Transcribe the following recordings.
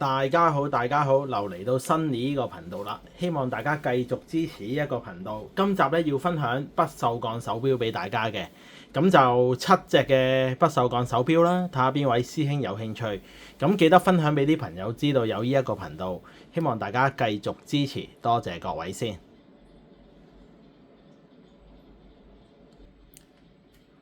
大家好，大家好，又嚟到新年呢個頻道啦，希望大家繼續支持呢一個頻道。今集咧要分享不鏽鋼手錶俾大家嘅，咁就7隻嘅不鏽鋼手錶啦，睇下邊位師兄有興趣，咁記得分享俾啲朋友知道有呢一個頻道，希望大家繼續支持，多謝各位先。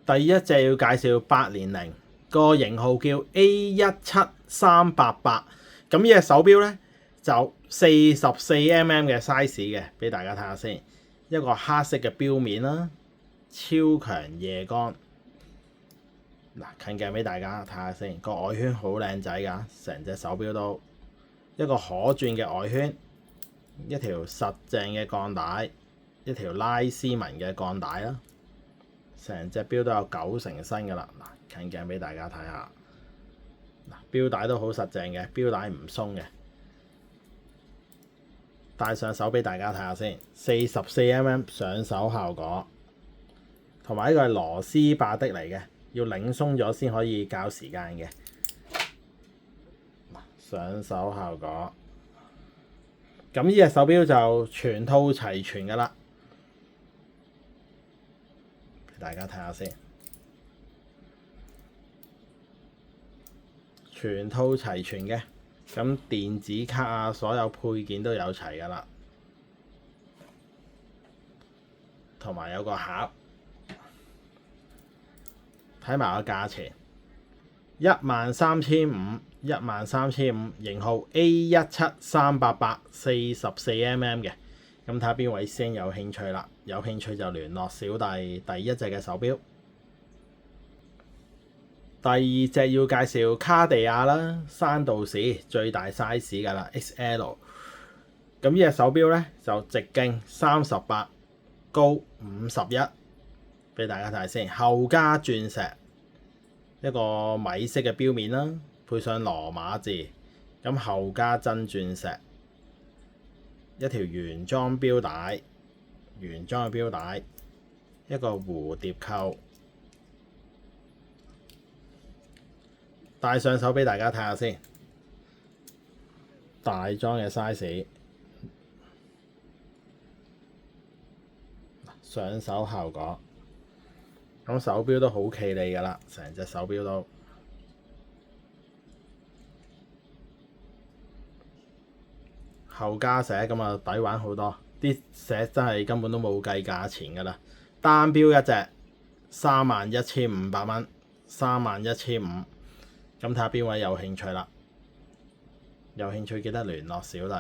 第一隻要介紹800，個型號叫 A17388。咁呢隻手錶咧就44mm 嘅 size 嘅，俾大家睇下先。一個黑色嘅錶面啦，超強夜光。嗱，近鏡俾大家睇下先，個外圈好靚仔㗎，成隻手錶都一個可轉嘅外圈，一條實淨嘅鋼帶，一條拉絲紋嘅鋼帶啦。成隻錶都有90成新㗎啦。嗱，近鏡俾大家睇下。錶帶都好實淨嘅，錶帶唔鬆嘅。戴上手俾大家睇下先，44mm 上手效果，同埋呢個係螺絲霸的嚟嘅，要擰鬆咗先可以校時間嘅。上手效果，咁呢隻手錶就全套齊全㗎啦，俾大家睇下先。全套齊全嘅，咁電子卡啊，所有配件都有齊㗎啦，同埋有個盒，睇埋個價錢，13500，型號 A17388 44mm 嘅，咁睇下邊位師兄有興趣啦，有興趣就聯絡小弟第一隻嘅手錶。第二隻要介紹卡地亞啦，山道士最大 size 㗎啦 XL。咁呢隻手錶咧就直徑38，高51，俾大家睇下先。後加鑽石，一個米色嘅錶面啦，配上羅馬字，咁後加真鑽石，一條原裝錶帶，原裝嘅錶帶，一個蝴蝶扣。戴上手俾大家睇下先，大裝嘅 size， 上手效果，咁手錶都好企理㗎啦，成隻手錶都後加石咁啊，抵玩好多，啲石真係根本都冇計價錢㗎啦，單錶一隻31,500蚊，31,500。咁睇下邊位有興趣啦，有興趣記得聯絡小弟，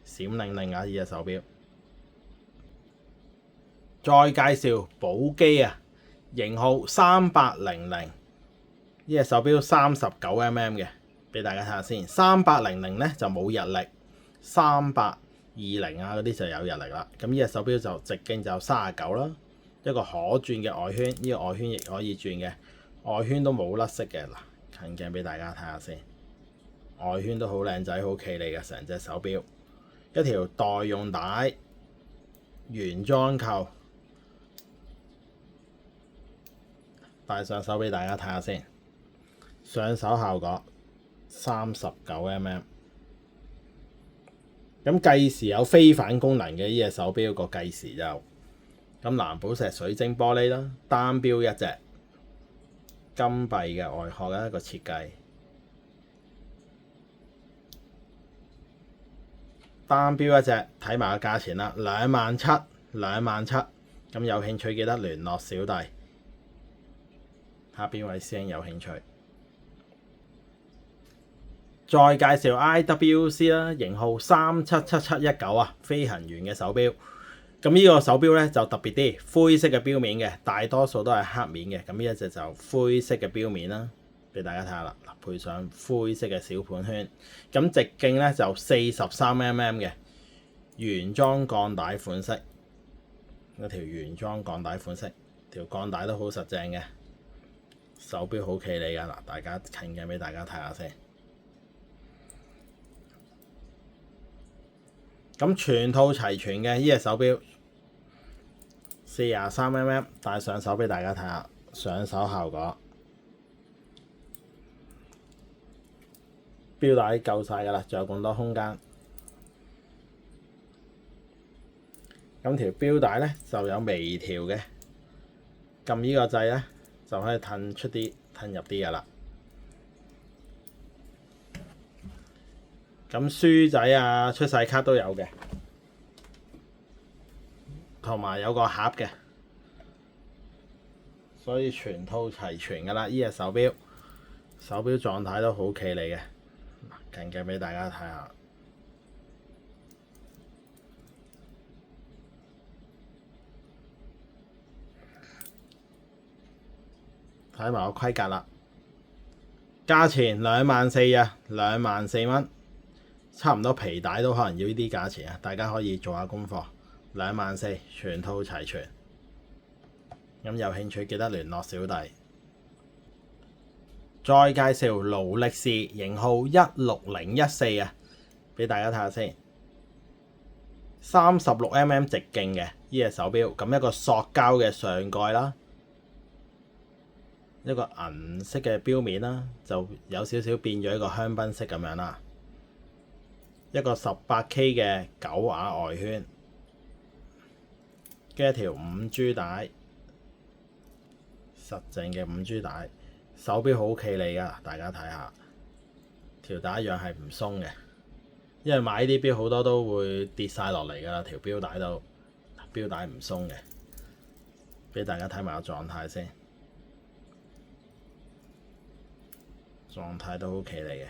閃靈靈啊！呢隻手錶。再介紹寶璣啊，型號3800，呢隻手錶39mm 嘅，俾大家睇下先。3800咧就冇日曆，3820啊嗰啲就有日曆啦。咁呢隻手錶就直徑就39啦，一個可轉嘅外圈，呢個外圈亦可以轉嘅，外圈都冇甩色嘅嗱。近鏡俾大家睇下先，外圈都好靚仔，好企理嘅成隻手錶，一條代用帶，原裝扣，戴上手俾大家睇下先，上手效果39mm。咁計時有飛反功能嘅呢隻手錶，個計時就咁藍寶石水晶玻璃啦，單錶一隻。金幣嘅外殼嘅一個設計，單錶一隻，睇埋個價錢啦，27,000，咁有興趣記得聯絡小弟，睇下邊位師兄有興趣。再介紹 IWC 啦，型號377719啊，飛行員嘅手錶。咁呢個手錶咧就特別啲，灰色嘅錶面嘅，大多數都係黑面嘅。咁呢一隻就灰色嘅錶面啦，俾大家睇下啦。嗱，配上灰色嘅小盤圈，咁直徑咧就43mm 嘅，原裝鋼帶款式，一條原裝鋼帶款式，條鋼帶都好實淨嘅，手錶好企理㗎嗱。大家近鏡俾大家睇下先。咁全套齊全嘅呢隻手錶43mm，戴上手俾大家睇下，上手效果錶帶夠晒㗎啦，仲有咁多空間。咁條錶帶咧就有微調嘅，撳呢個掣咧就可以褪出啲、褪入啲㗎啦。咁書仔啊、出世卡都有嘅，同埋有個盒嘅，所以全套齊全㗎啦。呢隻手錶狀態都好企理嘅，近鏡俾大家睇下。睇埋個規格啦，價錢24,000啊，24,000，差唔多皮帶都可能要呢啲價錢啊！大家可以做下功課，24,000全套齊全。咁有興趣記得聯絡小弟。再介紹勞力士型號16014啊，俾大家睇下先。36mm 直徑嘅呢隻手錶，咁一個塑膠嘅上蓋啦。一個銀色嘅錶面啦，就有少少變咗一個香檳色咁樣啦。一個 18K 嘅9瓦外圈，跟一條5G 帶，實淨嘅5G 帶。手錶好企理㗎，大家睇下條帶一樣係唔鬆嘅，因為買呢啲錶好多都會跌晒落嚟㗎啦，條錶帶都錶帶唔鬆嘅。俾大家睇埋個狀態先。狀態都好企理嘅，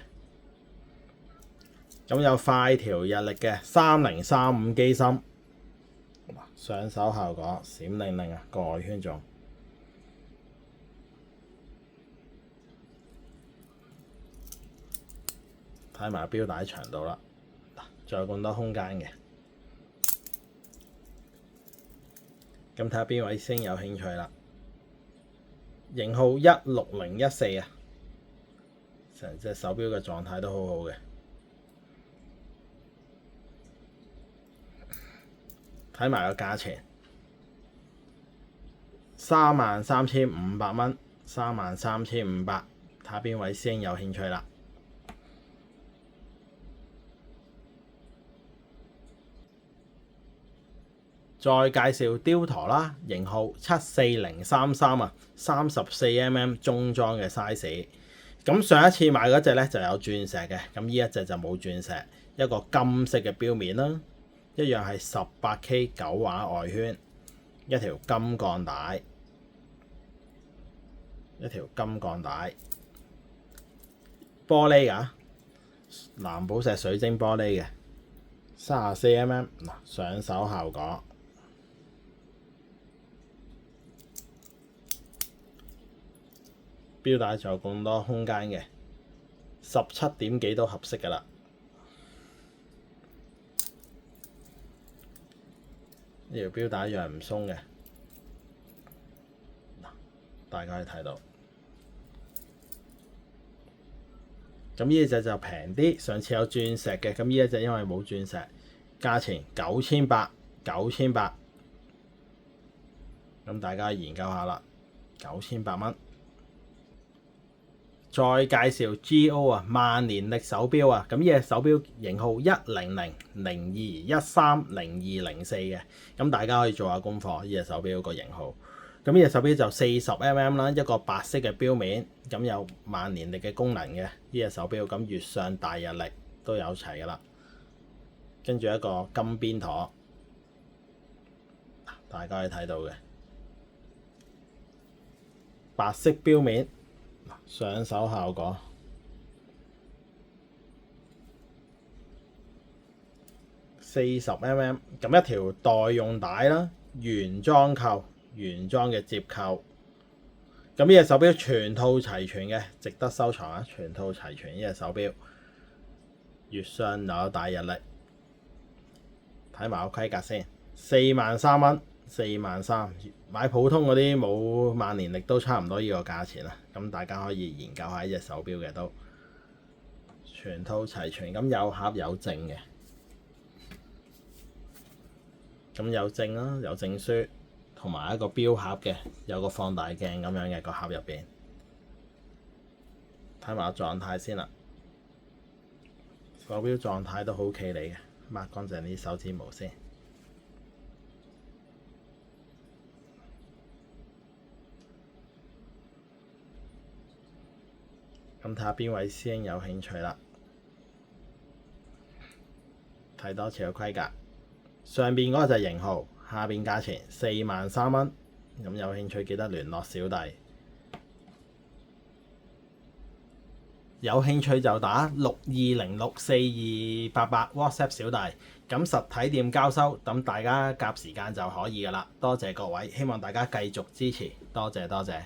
咁有快調日曆嘅3035機芯，上手效果閃靈靈啊！個外圈仲睇埋錶帶長度啦，仲有咁多空間嘅，咁睇下邊位先有興趣啦。型號16014啊！成隻手錶嘅狀態都好好嘅，睇埋個價錢33,500蚊，33,500，睇下邊位師兄有興趣啦。再介紹雕陀啦，型號74033啊，34mm 中裝嘅 size。咁上一次買嗰隻咧就有鑽石嘅，咁呢一隻就冇鑽石，一個金色嘅錶面啦，一樣係 18K 9瓦外圈，一條金鋼帶，玻璃㗎，藍寶石水晶玻璃嘅34mm，嗱上手效果。錶帶仲有咁多空間嘅，17點幾都合適㗎啦。呢條錶帶一樣唔鬆嘅，大家可以睇到。咁呢一隻就平啲，上次有鑽石嘅，咁呢一隻因為冇鑽石，價錢9,800，咁大家研究下啦，9,800蚊。再介紹 GO 啊，萬年曆手錶啊，咁呢隻手錶型號10002130204嘅，咁大家可以做下功課。呢隻手錶個型號，咁呢隻手錶就40mm啦，一個白色嘅錶面，咁有萬年曆嘅功能嘅呢隻手錶，咁月相大日曆都有齊㗎啦，跟住一個金邊陀，大家可以睇到嘅白色錶面。上手效果40mm，咁一條代用帶啦，原裝扣，原裝嘅接扣，咁呢隻手錶全套齊全嘅，值得收藏啊！全套齊全呢隻手錶，月相又有大日曆，睇埋個規格先，43,000蚊，43,000，買普通嗰啲冇萬年曆都差唔多呢個價錢啦。咁大家可以研究下呢隻手錶嘅都全套齊全，咁有盒有證嘅，咁有證啦，有證書同埋一個錶盒嘅，有個放大鏡咁樣嘅個盒入邊，睇埋個狀態先啦。手錶狀態都好企理嘅，抹乾淨啲手指毛先。咁睇下邊位師兄有興趣啦。睇多次個規格，上邊嗰個就係型號，下邊價錢43,000蚊。咁有興趣記得聯絡小弟。有興趣就打62064288 WhatsApp 小弟。咁實體店交收，等大家夾時間就可以㗎啦。多謝各位，希望大家繼續支持，多謝多謝。